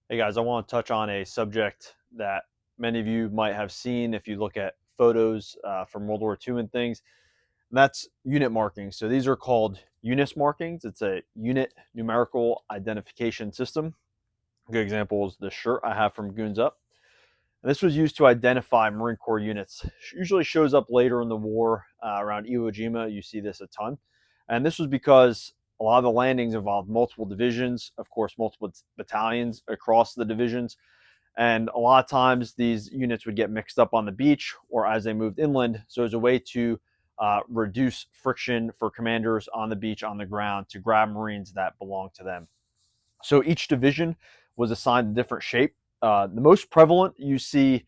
Hey guys, I want to touch on a subject that many of you might have seen if you look at photos from World War II and things, and that's unit markings. So these are called UNIS markings. It's a unit numerical identification system. A good example is the shirt I have from Goons Up. And this was used to identify Marine Corps units. Usually shows up later in the war around Iwo Jima. You see this a ton. And this was because a lot of the landings involved multiple divisions, of course, multiple battalions across the divisions. And a lot of times these units would get mixed up on the beach or as they moved inland. So as a way to reduce friction for commanders on the beach, on the ground, to grab Marines that belong to them. So each division was assigned a different shape. The most prevalent you see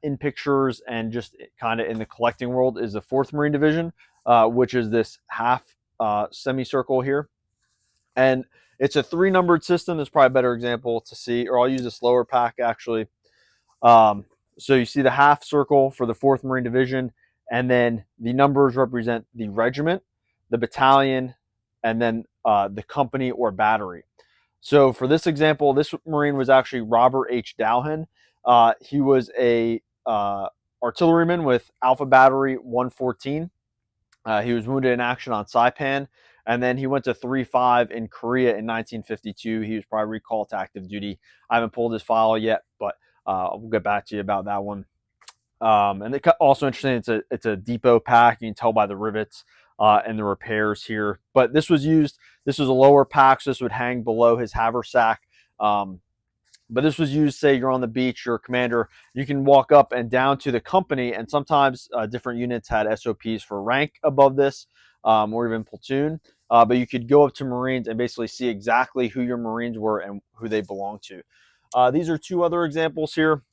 in pictures and just kind of in the collecting world is the 4th Marine Division, which is this half semicircle here. And it's a 3-numbered system. That's probably a better example to see, or I'll use this lower pack actually. So you see the half circle for the 4th Marine Division, and then the numbers represent the regiment, the battalion, and then the company or battery. So for this example, this Marine was actually Robert H. Dowhan. He was a artilleryman with Alpha Battery 114. He was wounded in action on Saipan, and then he went to 3-5 in Korea in 1952. He was probably recalled to active duty. I haven't pulled his file yet, but we'll get back to you about that one. And it's also interesting, it's a depot pack. You can tell by the rivets and the repairs here. But this was used, this was a lower pack, so this would hang below his haversack. But this was used, say you're on the beach, you're a commander, you can walk up and down to the company, and sometimes different units had SOPs for rank above this, or even platoon. But you could go up to Marines and basically see exactly who your Marines were and who they belong to. These are 2 other examples here.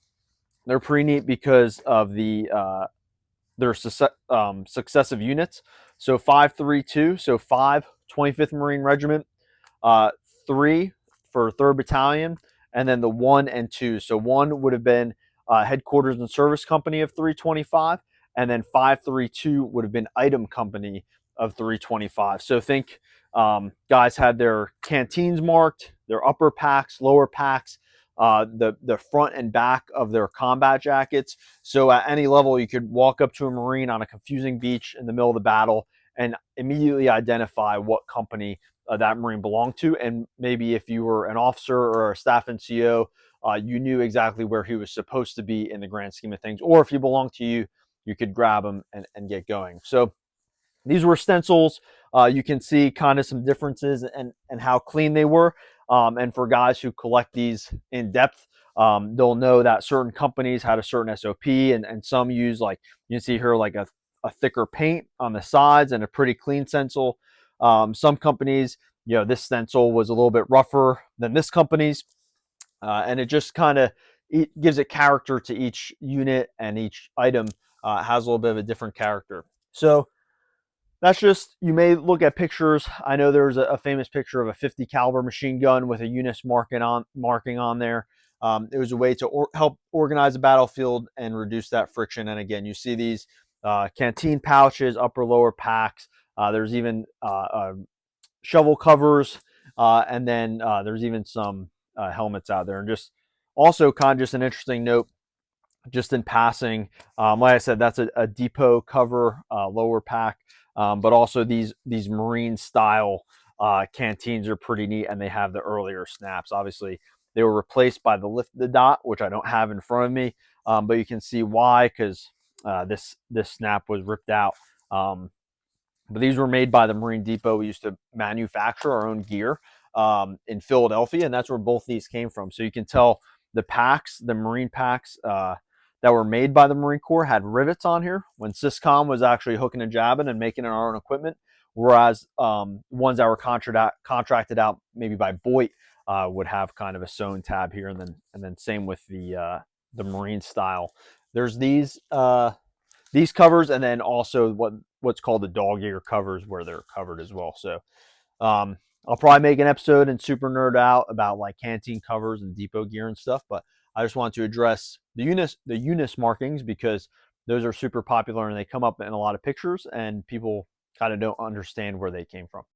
They're pretty neat because of their successive units. So 532, so 5, 25th Marine Regiment, 3 for 3rd Battalion, and then the 1 and 2. So 1 would have been Headquarters and Service Company of 325, and then 532 would have been Item Company of 325. So think guys had their canteens marked, their upper packs, lower packs, the front and back of their combat jackets. So at any level, you could walk up to a Marine on a confusing beach in the middle of the battle and immediately identify what company that Marine belonged to. And maybe if you were an officer or a staff NCO, you knew exactly where he was supposed to be in the grand scheme of things. Or if he belonged to you, you could grab him and get going. So these were stencils. You can see kind of some differences and how clean they were. And for guys who collect these in depth, they'll know that certain companies had a certain SOP, and some use, like you can see here, like a thicker paint on the sides and a pretty clean stencil. Some companies, this stencil was a little bit rougher than this company's, and it just kind of gives it character to each unit, and each item has a little bit of a different character. So that's just, you may look at pictures. I know there's a famous picture of a 50 caliber machine gun with a UNIS marking on there. It was a way to help organize the battlefield and reduce that friction. And again, you see these canteen pouches, upper lower packs. There's even shovel covers, and then there's even some helmets out there. And just also kind of just an interesting note, just in passing, like I said, that's a depot cover, lower pack. But also these Marine style canteens are pretty neat, and they have the earlier snaps. Obviously, they were replaced by the lift the dot, which I don't have in front of me, but you can see why, because this snap was ripped out. But these were made by the Marine Depot. We used to manufacture our own gear in Philadelphia, and that's where both these came from. So you can tell the packs, the Marine packs that were made by the Marine Corps, had rivets on here when Syscom was actually hooking and jabbing and making our own equipment, whereas ones that were contracted out maybe by Boyd would have kind of a sewn tab here, and then same with the Marine style. There's these covers, and then also what's called the dog ear covers, where they're covered as well. So I'll probably make an episode and super nerd out about like canteen covers and depot gear and stuff, but I just want to address the UNIS markings, because those are super popular and they come up in a lot of pictures, and people kind of don't understand where they came from.